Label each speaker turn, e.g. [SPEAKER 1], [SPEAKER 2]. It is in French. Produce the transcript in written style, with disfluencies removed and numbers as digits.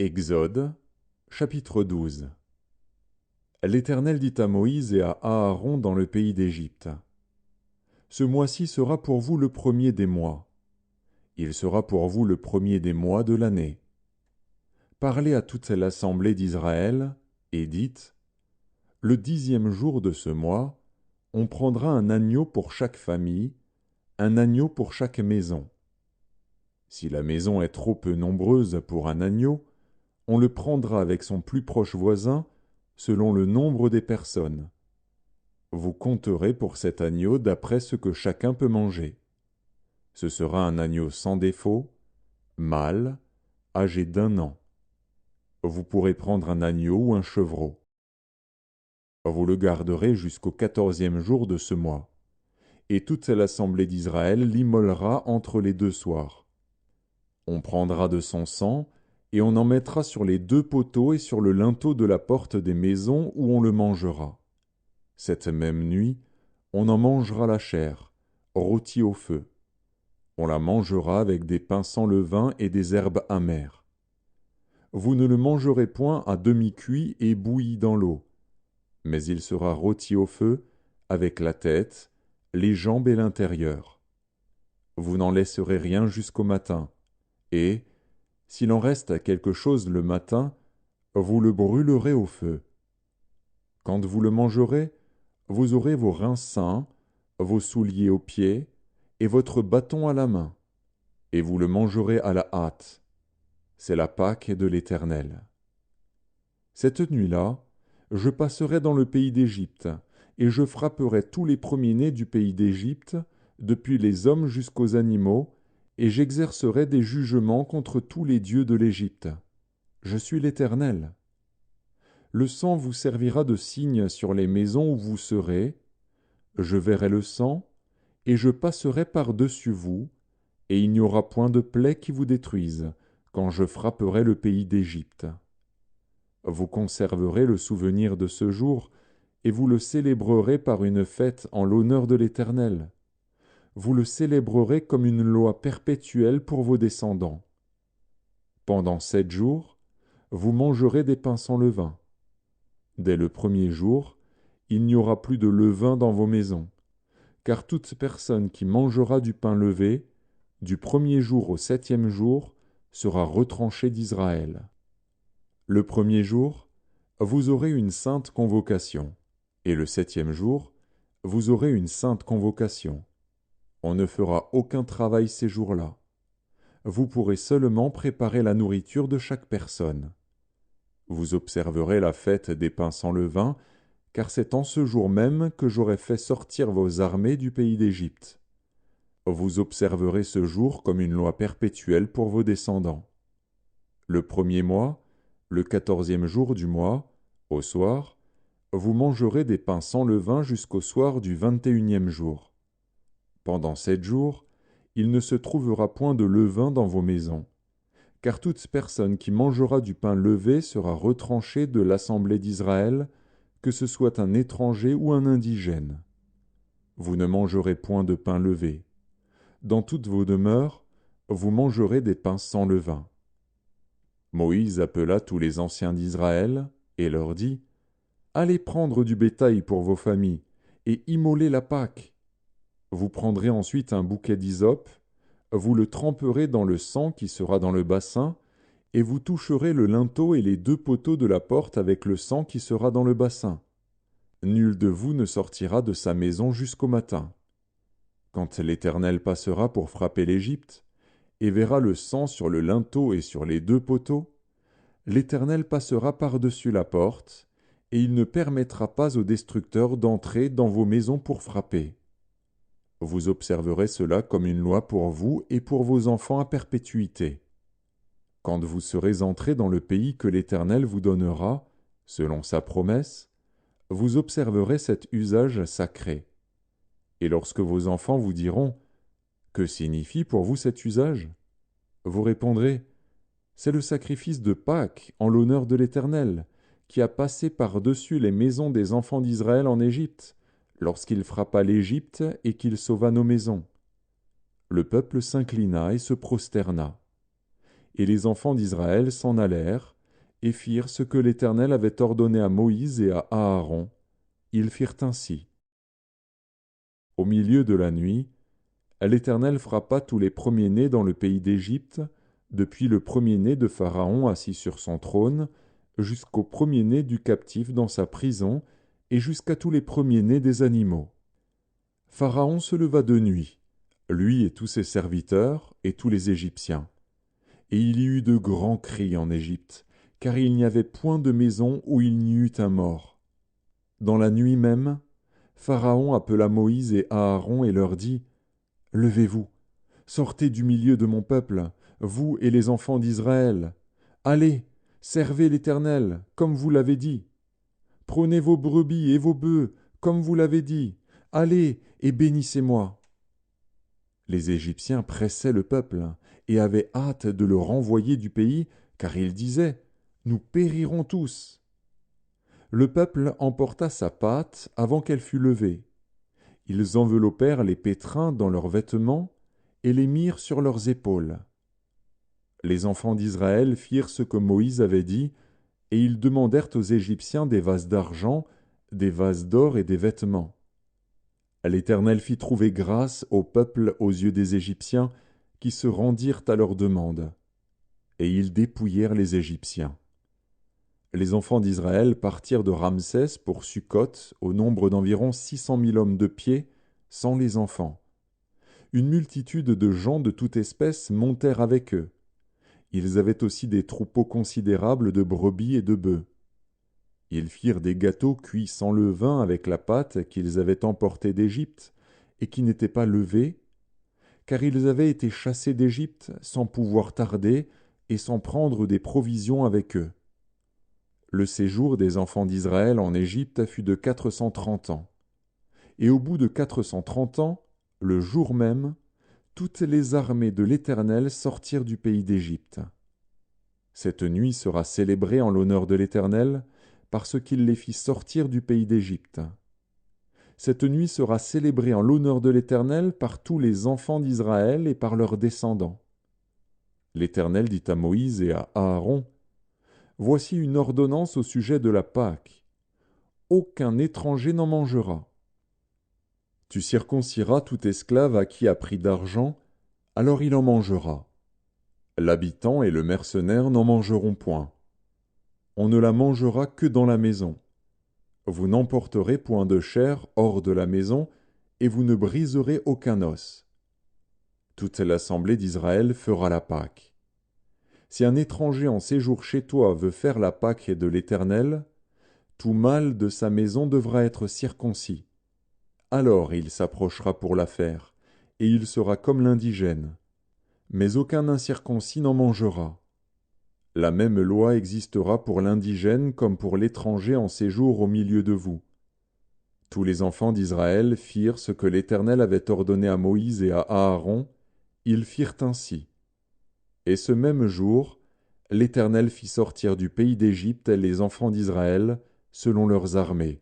[SPEAKER 1] Exode, chapitre 12. L'Éternel dit à Moïse et à Aaron dans le pays d'Égypte: Ce mois-ci sera pour vous le premier des mois. Il sera pour vous le premier des mois de l'année. Parlez à toute l'assemblée d'Israël, et dites: Le 10e jour de ce mois, on prendra un agneau pour chaque famille, un agneau pour chaque maison. Si la maison est trop peu nombreuse pour un agneau, on le prendra avec son plus proche voisin, selon le nombre des personnes. Vous compterez pour cet agneau d'après ce que chacun peut manger. Ce sera un agneau sans défaut, mâle, âgé d'1 an. Vous pourrez prendre un agneau ou un chevreau. Vous le garderez jusqu'au 14e jour de ce mois, et toute l'assemblée d'Israël l'immolera entre les 2 soirs. On prendra de son sang, et on en mettra sur les 2 poteaux et sur le linteau de la porte des maisons où on le mangera. Cette même nuit, on en mangera la chair, rôtie au feu. On la mangera avec des pains sans levain et des herbes amères. Vous ne le mangerez point à demi-cuit et bouilli dans l'eau, mais il sera rôti au feu, avec la tête, les jambes et l'intérieur. Vous n'en laisserez rien jusqu'au matin, et, s'il en reste quelque chose le matin, vous le brûlerez au feu. Quand vous le mangerez, vous aurez vos reins sains, vos souliers aux pieds, et votre bâton à la main, et vous le mangerez à la hâte. C'est la Pâque de l'Éternel. Cette nuit-là, je passerai dans le pays d'Égypte, et je frapperai tous les premiers-nés du pays d'Égypte, depuis les hommes jusqu'aux animaux, et j'exercerai des jugements contre tous les dieux de l'Égypte. Je suis l'Éternel. Le sang vous servira de signe sur les maisons où vous serez. Je verrai le sang, et je passerai par-dessus vous, et il n'y aura point de plaie qui vous détruise, quand je frapperai le pays d'Égypte. Vous conserverez le souvenir de ce jour, et vous le célébrerez par une fête en l'honneur de l'Éternel. Vous le célébrerez comme une loi perpétuelle pour vos descendants. Pendant 7 jours, vous mangerez des pains sans levain. Dès le premier jour, il n'y aura plus de levain dans vos maisons, car toute personne qui mangera du pain levé, du premier jour au 7e jour, sera retranchée d'Israël. Le premier jour, vous aurez une sainte convocation, et le 7e jour, vous aurez une sainte convocation. On ne fera aucun travail ces jours-là. Vous pourrez seulement préparer la nourriture de chaque personne. Vous observerez la fête des pains sans levain, car c'est en ce jour même que j'aurai fait sortir vos armées du pays d'Égypte. Vous observerez ce jour comme une loi perpétuelle pour vos descendants. Le premier mois, le 14e jour du mois, au soir, vous mangerez des pains sans levain jusqu'au soir du 21e jour. Pendant 7 jours, il ne se trouvera point de levain dans vos maisons, car toute personne qui mangera du pain levé sera retranchée de l'assemblée d'Israël, que ce soit un étranger ou un indigène. Vous ne mangerez point de pain levé. Dans toutes vos demeures, vous mangerez des pains sans levain. Moïse appela tous les anciens d'Israël et leur dit: Allez prendre du bétail pour vos familles et immolez la Pâque. Vous prendrez ensuite un bouquet d'hysope, vous le tremperez dans le sang qui sera dans le bassin, et vous toucherez le linteau et les 2 poteaux de la porte avec le sang qui sera dans le bassin. Nul de vous ne sortira de sa maison jusqu'au matin. Quand l'Éternel passera pour frapper l'Égypte, et verra le sang sur le linteau et sur les 2 poteaux, l'Éternel passera par-dessus la porte, et il ne permettra pas aux destructeurs d'entrer dans vos maisons pour frapper. Vous observerez cela comme une loi pour vous et pour vos enfants à perpétuité. Quand vous serez entrés dans le pays que l'Éternel vous donnera, selon sa promesse, vous observerez cet usage sacré. Et lorsque vos enfants vous diront: Que signifie pour vous cet usage? Vous répondrez: C'est le sacrifice de Pâques en l'honneur de l'Éternel, qui a passé par-dessus les maisons des enfants d'Israël en Égypte, lorsqu'il frappa l'Égypte et qu'il sauva nos maisons. Le peuple s'inclina et se prosterna. Et les enfants d'Israël s'en allèrent, et firent ce que l'Éternel avait ordonné à Moïse et à Aaron. Ils firent ainsi. Au milieu de la nuit, l'Éternel frappa tous les premiers-nés dans le pays d'Égypte, depuis le premier-né de Pharaon assis sur son trône, jusqu'au premier-né du captif dans sa prison, et jusqu'à tous les premiers-nés des animaux. Pharaon se leva de nuit, lui et tous ses serviteurs, et tous les Égyptiens. Et il y eut de grands cris en Égypte, car il n'y avait point de maison où il n'y eût un mort. Dans la nuit même, Pharaon appela Moïse et Aaron et leur dit, « Levez-vous, sortez du milieu de mon peuple, vous et les enfants d'Israël. Allez, servez l'Éternel, comme vous l'avez dit. Prenez vos brebis et vos bœufs, comme vous l'avez dit. Allez et bénissez-moi. » Les Égyptiens pressaient le peuple et avaient hâte de le renvoyer du pays, car ils disaient, « Nous périrons tous. » Le peuple emporta sa pâte avant qu'elle fût levée. Ils enveloppèrent les pétrins dans leurs vêtements et les mirent sur leurs épaules. Les enfants d'Israël firent ce que Moïse avait dit, et ils demandèrent aux Égyptiens des vases d'argent, des vases d'or et des vêtements. L'Éternel fit trouver grâce au peuple aux yeux des Égyptiens, qui se rendirent à leur demande. Et ils dépouillèrent les Égyptiens. Les enfants d'Israël partirent de Ramsès pour Sukkot, au nombre d'environ 600 000 hommes de pied, sans les enfants. Une multitude de gens de toute espèce montèrent avec eux. Ils avaient aussi des troupeaux considérables de brebis et de bœufs. Ils firent des gâteaux cuits sans levain avec la pâte qu'ils avaient emportée d'Égypte et qui n'était pas levée, car ils avaient été chassés d'Égypte sans pouvoir tarder et sans prendre des provisions avec eux. Le séjour des enfants d'Israël en Égypte fut de 430 ans. Et au bout de 430 ans, le jour même, toutes les armées de l'Éternel sortirent du pays d'Égypte. Cette nuit sera célébrée en l'honneur de l'Éternel, parce qu'il les fit sortir du pays d'Égypte. Cette nuit sera célébrée en l'honneur de l'Éternel par tous les enfants d'Israël et par leurs descendants. L'Éternel dit à Moïse et à Aaron, « Voici une ordonnance au sujet de la Pâque. Aucun étranger n'en mangera. Tu circonciras tout esclave à qui a pris d'argent, alors il en mangera. L'habitant et le mercenaire n'en mangeront point. On ne la mangera que dans la maison. Vous n'emporterez point de chair hors de la maison, et vous ne briserez aucun os. Toute l'assemblée d'Israël fera la Pâque. Si un étranger en séjour chez toi veut faire la Pâque de l'Éternel, tout mâle de sa maison devra être circoncis. Alors il s'approchera pour la faire, et il sera comme l'indigène. Mais aucun incirconcis n'en mangera. La même loi existera pour l'indigène comme pour l'étranger en séjour au milieu de vous. Tous les enfants d'Israël firent ce que l'Éternel avait ordonné à Moïse et à Aaron, ils firent ainsi. Et ce même jour, l'Éternel fit sortir du pays d'Égypte les enfants d'Israël selon leurs armées.